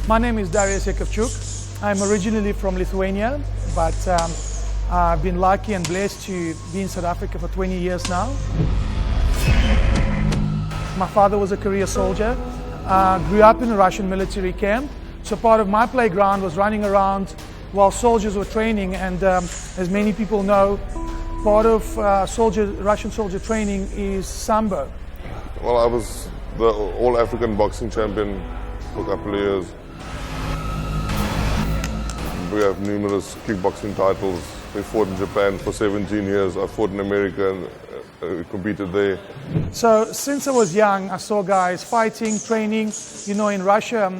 My name is Darius Jakovchuk. I'm originally from Lithuania, but I've been lucky and blessed to be in South Africa for 20 years now. My father was a career soldier, grew up in a Russian military camp, so part of my playground was running around while soldiers were training, and as many people know, part of Russian soldier training is Sambo. Well, I was the All-African boxing champion for a couple of years. We have numerous kickboxing titles. We fought in Japan for 17 years. I fought in America and competed there. So since I was young, I saw guys fighting, training. You know, in Russia,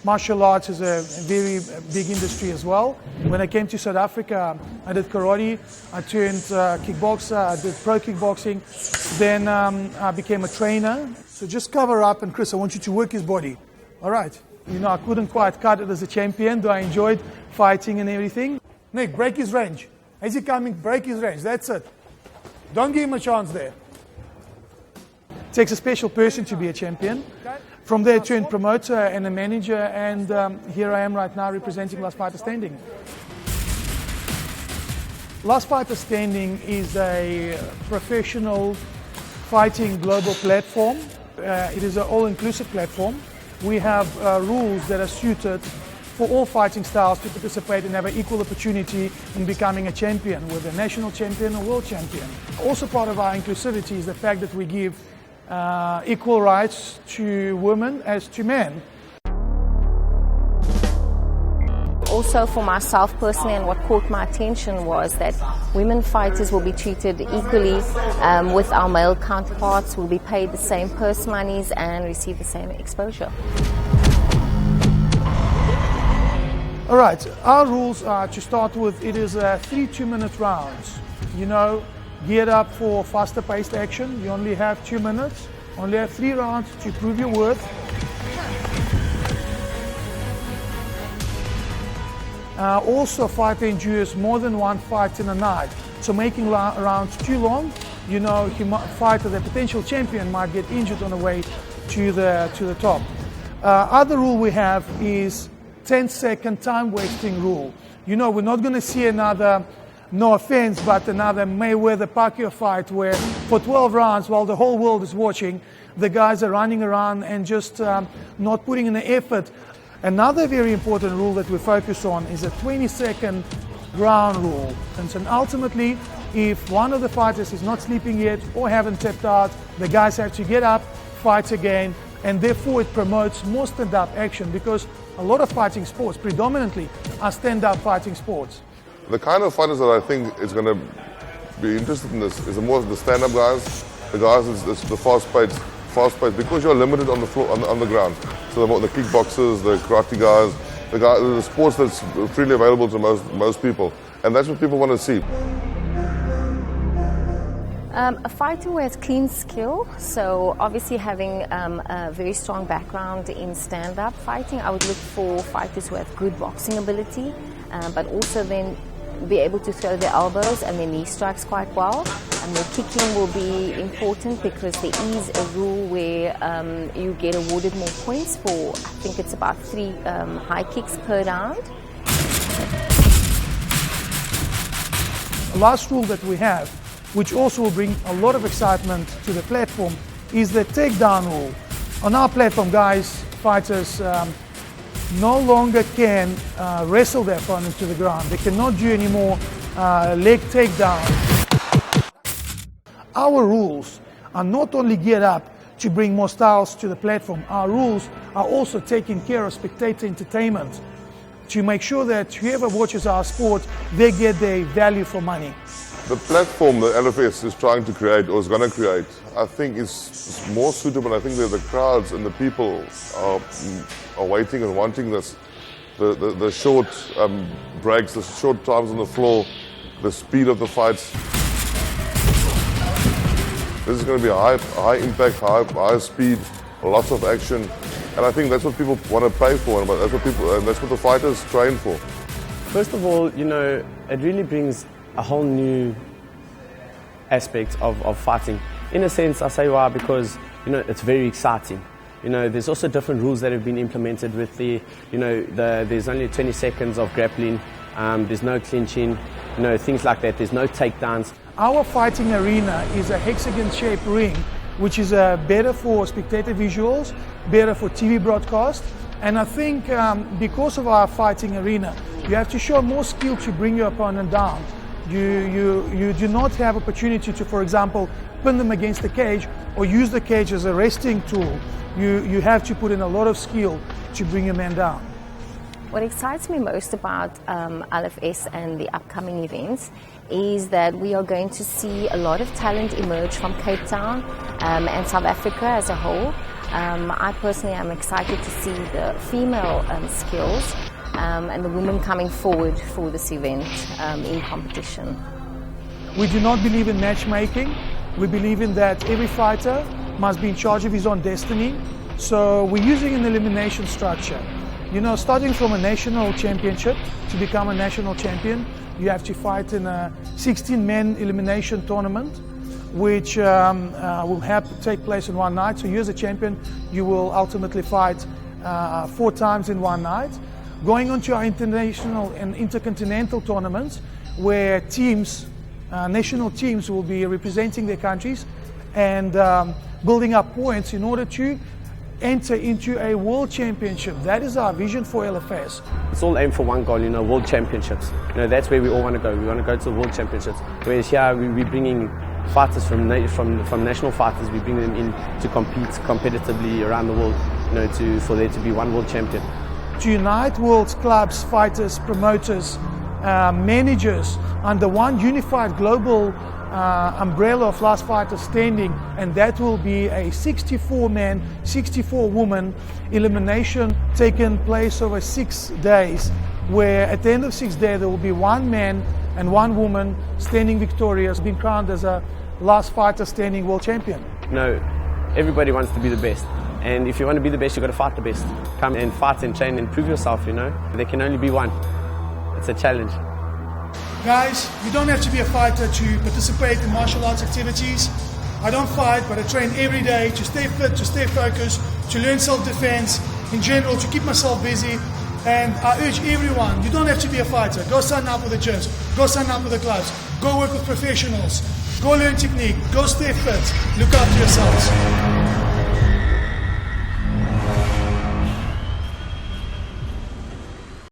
martial arts is a very big industry as well. When I came to South Africa, I did karate, I turned kickboxer, I did pro kickboxing. Then I became a trainer. So just cover up, and Chris, I want you to work his body. All right. You know, I couldn't quite cut it as a champion, though I enjoyed fighting and everything. Nick, break his range. As he coming, break his range. That's it. Don't give him a chance there. It takes a special person to be a champion. From there, I turned promoter and a manager, and here I am right now representing Last Fighter Standing. Last Fighter Standing is a professional fighting global platform. It is an all-inclusive platform. We have rules that are suited for all fighting styles to participate and have an equal opportunity in becoming a champion, whether a national champion or world champion. Also part of our inclusivity is the fact that we give equal rights to women as to men. Also for myself personally, and what caught my attention was that women fighters will be treated equally with our male counterparts, will be paid the same purse monies and receive the same exposure. All right, our rules are, to start with, it is 3 2-minute rounds. You know, geared up for faster paced action. You only have 2 minutes, only have 3 rounds to prove your worth. Also, fighter endures more than one fight in a night. So making rounds too long, you know, fighter, the potential champion, might get injured on the way to the top. Other rule we have is 10-second time wasting rule. You know, we're not going to see another, no offense, but another Mayweather-Pacquiao fight where for 12 rounds, while the whole world is watching, the guys are running around and just not putting in the effort. Another very important rule that we focus on is a 20-second ground rule. And ultimately, if one of the fighters is not sleeping yet or haven't tapped out, the guys have to get up, fight again, and therefore it promotes more stand-up action, because a lot of fighting sports predominantly are stand-up fighting sports. The kind of fighters that I think is going to be interested in this is the more the stand-up guys, the guys that's the fast-paced, because you're limited on the floor, on the ground. So the kickboxers, the karate guys, the sports that's freely available to most people, and that's what people want to see. A fighter who has clean skill, so obviously having a very strong background in stand-up fighting, I would look for fighters who have good boxing ability, but also then be able to throw their elbows and their knee strikes quite well. And their kicking will be important, because there is a rule where you get awarded more points for, I think it's about 3 high kicks per round. The last rule that we have, which also will bring a lot of excitement to the platform, is the takedown rule. On our platform, guys, fighters no longer can wrestle their opponent to the ground. They cannot do any more leg takedown. Our rules are not only geared up to bring more styles to the platform, our rules are also taking care of spectator entertainment, to make sure that whoever watches our sport, they get their value for money. The platform that LFS is trying to create, or is going to create, I think is more suitable. I think that the crowds and the people are waiting and wanting this. The short breaks, the short times on the floor, the speed of the fights. This is going to be a high impact, high speed, lots of action, and I think that's what people want to pay for, and that's what the fighters train for. First of all, you know, it really brings a whole new aspect of fighting. In a sense, I say why, because, you know, it's very exciting. You know, there's also different rules that have been implemented with there's only 20 seconds of grappling, there's no clinching, you know, things like that. There's no takedowns. Our fighting arena is a hexagon-shaped ring, which is better for spectator visuals, better for TV broadcast. And I think because of our fighting arena, you have to show more skill to bring your opponent down. You do not have opportunity to, for example, pin them against the cage or use the cage as a resting tool. You have to put in a lot of skill to bring your man down. What excites me most about LFS and the upcoming events is that we are going to see a lot of talent emerge from Cape Town and South Africa as a whole. I personally am excited to see the female skills and the women coming forward for this event in competition. We do not believe in matchmaking. We believe in that every fighter must be in charge of his own destiny. So we're using an elimination structure. You know, starting from a national championship, to become a national champion, you have to fight in a 16-man elimination tournament, which will take place in one night. So you as a champion, you will ultimately fight 4 times in one night. Going on to our international and intercontinental tournaments, where teams, national teams will be representing their countries and building up points in order to enter into a world championship. That is our vision for LFS. It's all aimed for one goal, you know, world championships. You know, that's where we all want to go. We want to go to the world championships. Whereas here we're bringing fighters from national fighters. We bring them in to compete competitively around the world, you know, for there to be one world champion. To unite world's clubs, fighters, promoters, managers under one unified global umbrella of last fighters standing, and that will be a 64-man, 64-woman elimination taking place over 6 days, where at the end of 6 days there will be 1 man and 1 woman standing victorious, being crowned as a last fighter standing world champion. No, everybody wants to be the best. And if you want to be the best, you've got to fight the best. Come and fight and train and prove yourself, you know. There can only be one. It's a challenge. Guys, you don't have to be a fighter to participate in martial arts activities. I don't fight, but I train every day to stay fit, to stay focused, to learn self-defense, in general, to keep myself busy. And I urge everyone, you don't have to be a fighter. Go sign up with the gyms, go sign up with the clubs, go work with professionals, go learn technique, go stay fit, look after yourselves.